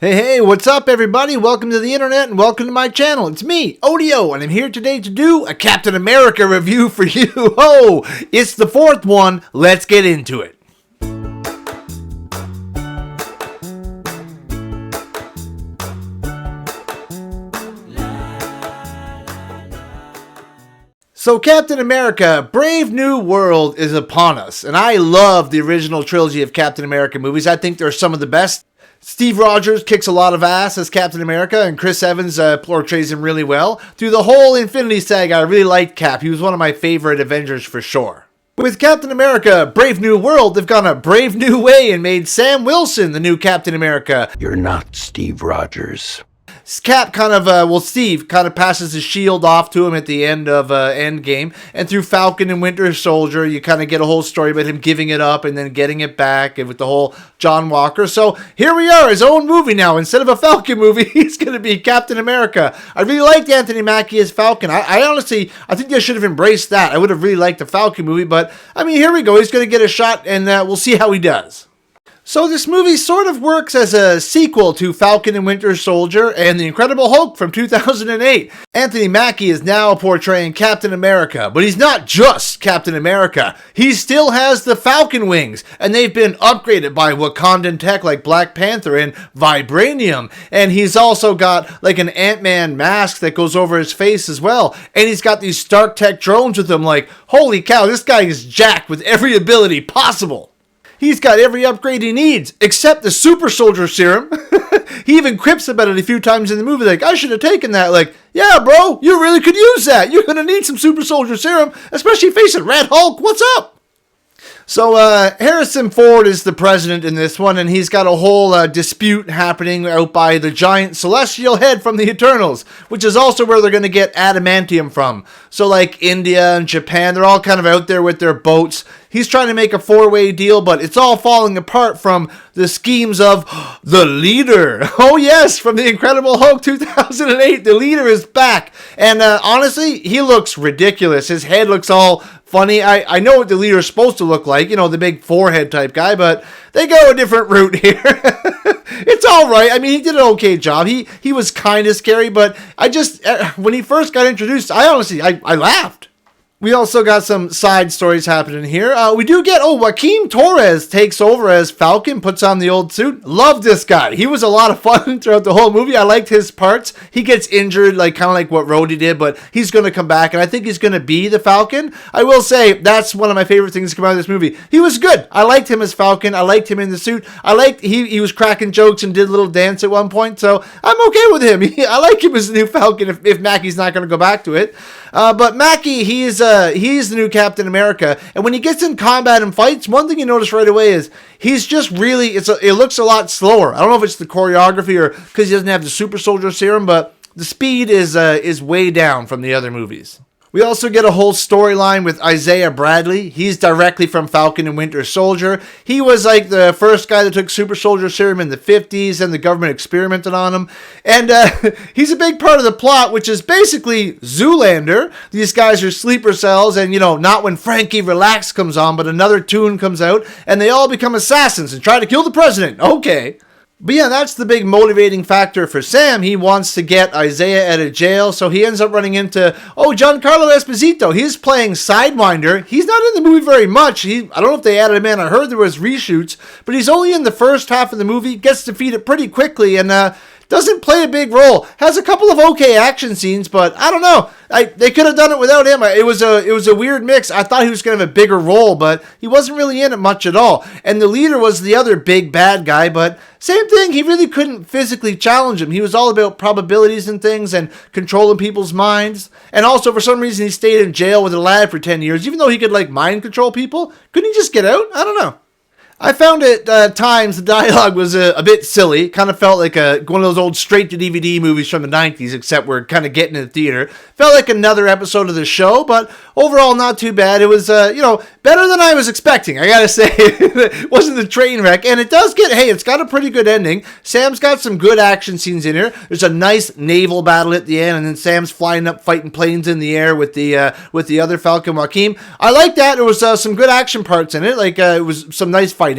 Hey, what's up, everybody? Welcome to the internet and welcome to my channel. It's me, Odio, and I'm here today to do a Captain America review for you. Oh, it's the fourth one. Let's get into it. So Captain America, Brave New World is upon us, and I love the original trilogy of Captain America movies. I think they're some of the best. Steve Rogers kicks a lot of ass as Captain America, and Chris Evans portrays him really well. Through the whole Infinity Saga, I really liked Cap. He was one of my favorite Avengers for sure. With Captain America, Brave New World, they've gone a brave new way and made Sam Wilson the new Captain America. You're not Steve Rogers. Cap Steve kind of passes his shield off to him at the end of Endgame, and through Falcon and Winter Soldier, you kind of get a whole story about him giving it up and then getting it back, and with the whole John Walker. So here we are, his own movie now. Instead of a Falcon movie, he's going to be Captain America. I really liked Anthony Mackie as Falcon. I honestly think they should have embraced that. I would have really liked the Falcon movie, but I mean, here we go. He's going to get a shot, and we'll see how he does. So this movie sort of works as a sequel to Falcon and Winter Soldier and The Incredible Hulk from 2008. Anthony Mackie is now portraying Captain America, but he's not just Captain America. He still has the Falcon wings, and they've been upgraded by Wakandan tech like Black Panther and Vibranium. And he's also got like an Ant-Man mask that goes over his face as well. And he's got these Stark Tech drones with him. Like, holy cow, this guy is jacked with every ability possible. He's got every upgrade he needs, except the super soldier serum. He even quips about it a few times in the movie, like, I should have taken that. Like, yeah, bro, you really could use that. You're going to need some super soldier serum, especially facing Red Hulk. What's up? So Harrison Ford is the president in this one, and he's got a whole dispute happening out by the giant celestial head from the Eternals, which is also where they're going to get adamantium from. So like India and Japan, they're all kind of out there with their boats. He's trying to make a four-way deal, but it's all falling apart from the schemes of the leader. Oh yes, from the Incredible Hulk 2008, the leader is back. And honestly, he looks ridiculous. His head looks all funny. I know what the leader's supposed to look like, you know, the big forehead type guy, but they go a different route here. It's all right. I mean, he did an okay job. He was kind of scary, but I just, when he first got introduced, I laughed. We also got some side stories happening here. We do get, Joaquin Torres takes over as Falcon, puts on the old suit. Love this guy. He was a lot of fun throughout the whole movie. I liked his parts. He gets injured, like kind of like what Rhodey did, but he's going to come back, and I think he's going to be the Falcon. I will say, that's one of my favorite things to come out of this movie. He was good. I liked him as Falcon. I liked him in the suit. I liked, he was cracking jokes and did a little dance at one point, so I'm okay with him. I like him as the new Falcon if Mackie's not going to go back to it. But Mackie, he's the new Captain America, and when he gets in combat and fights, one thing you notice right away is he's just really, it looks a lot slower. I don't know if it's the choreography or because he doesn't have the super soldier serum, but the speed is way down from the other movies. We also get a whole storyline with Isaiah Bradley. He's directly from Falcon and Winter Soldier. He was like the first guy that took super soldier serum in the 50s, and the government experimented on him. And he's a big part of the plot, which is basically Zoolander. These guys are sleeper cells, and you know, not when Frankie Relax comes on, but another tune comes out, and they all become assassins and try to kill the president. Okay. But yeah, that's the big motivating factor for Sam. He wants to get Isaiah out of jail, so he ends up running into, Giancarlo Esposito. He's playing Sidewinder. He's not in the movie very much. I don't know if they added him in. I heard there was reshoots, but he's only in the first half of the movie, gets defeated pretty quickly, and doesn't play a big role. Has a couple of okay action scenes, but I don't know. They could have done it without him. It was a weird mix. I thought he was going to have a bigger role, but he wasn't really in it much at all. And the leader was the other big bad guy, but same thing. He really couldn't physically challenge him. He was all about probabilities and things and controlling people's minds. And also, for some reason, he stayed in jail with a lad for 10 years, even though he could like mind control people. Couldn't he just get out? I don't know. I found at times the dialogue was a bit silly. Kind of felt like one of those old straight-to-DVD movies from the 90s, except we're kind of getting in the theater. Felt like another episode of the show, but overall not too bad. It was, better than I was expecting, I gotta say. It wasn't the train wreck, and it does it's got a pretty good ending. Sam's got some good action scenes in here. There's a nice naval battle at the end, and then Sam's flying up, fighting planes in the air with the other Falcon Joaquin. I like that. There was some good action parts in it, it was some nice fighting.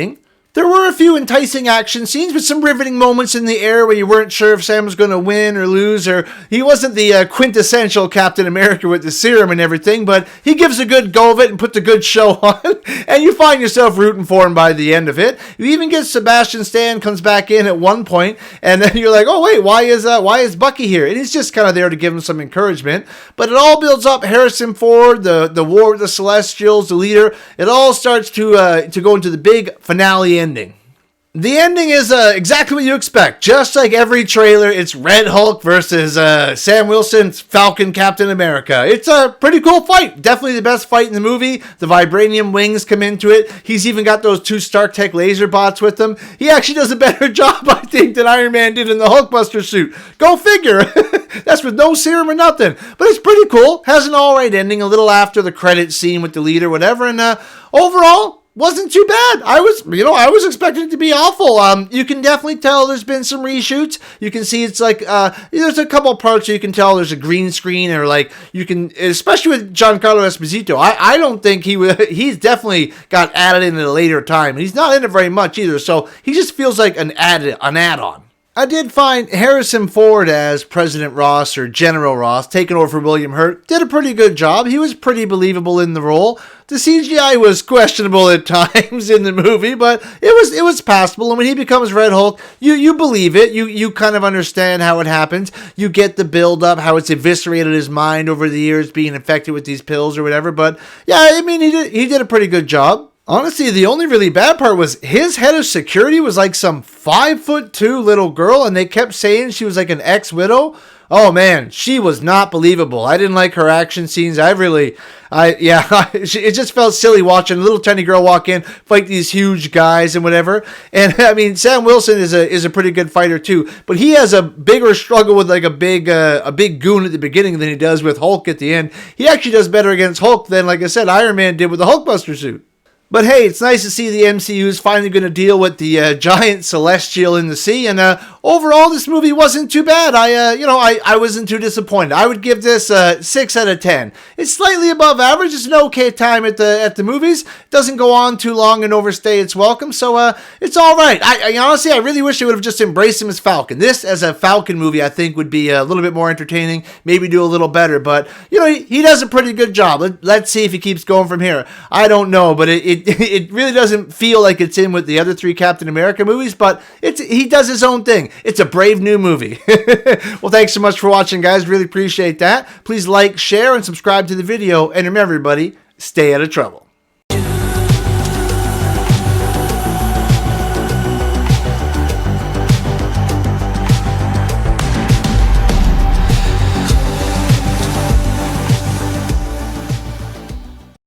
There were a few enticing action scenes with some riveting moments in the air where you weren't sure if Sam was going to win or lose, or he wasn't the quintessential Captain America with the serum and everything, but he gives a good go of it and puts a good show on, and you find yourself rooting for him by the end of it. You even get Sebastian Stan comes back in at one point, and then you're like, oh wait, why is Bucky here? And he's just kind of there to give him some encouragement. But it all builds up. Harrison Ford, the war with the Celestials, the leader. It all starts to go into the big finale ending. The ending is exactly what you expect. Just like every trailer, it's Red Hulk versus Sam Wilson's Falcon Captain America. It's a pretty cool fight. Definitely the best fight in the movie. The vibranium wings come into it. He's even got those 2 Stark Tech laser bots with him. He actually does a better job, I think, than Iron Man did in the Hulkbuster suit. Go figure. That's with no serum or nothing. But it's pretty cool. Has an alright ending a little after the credit scene with the leader, whatever. And overall, wasn't too bad. I was expecting it to be awful. You can definitely tell there's been some reshoots. You can see it's like there's a couple parts where you can tell there's a green screen, or like you can, especially with Giancarlo Esposito. I don't think he's definitely got added in at a later time. He's not in it very much either, so he just feels like an add-on. I did find Harrison Ford as President Ross, or General Ross, taking over for William Hurt, did a pretty good job. He was pretty believable in the role. The CGI was questionable at times in the movie, but it was passable. And when he becomes Red Hulk, you believe it. You kind of understand how it happens. You get the build up, how it's eviscerated his mind over the years being infected with these pills or whatever. But yeah, I mean, he did a pretty good job. Honestly, the only really bad part was his head of security was like some 5'2" little girl, and they kept saying she was like an ex-widow. Oh man, she was not believable. I didn't like her action scenes. It just felt silly watching a little tiny girl walk in, fight these huge guys and whatever. And I mean, Sam Wilson is a pretty good fighter too, but he has a bigger struggle with like a big goon at the beginning than he does with Hulk at the end. He actually does better against Hulk than, like I said, Iron Man did with the Hulkbuster suit. But hey, it's nice to see the MCU is finally going to deal with the giant celestial in the sea, and overall, this movie wasn't too bad. I wasn't too disappointed. I would give this 6 out of 10. It's slightly above average. It's an okay time at the movies. It doesn't go on too long and overstay its welcome, so it's all right. I honestly, I really wish they would have just embraced him as Falcon. This, as a Falcon movie, I think would be a little bit more entertaining, maybe do a little better, but he does a pretty good job. Let's see if he keeps going from here. I don't know, but it really doesn't feel like it's in with the other 3 Captain America movies, but he does his own thing. It's a brave new movie. Well, thanks so much for watching, guys. Really appreciate that. Please like, share, and subscribe to the video. And remember, everybody, stay out of trouble.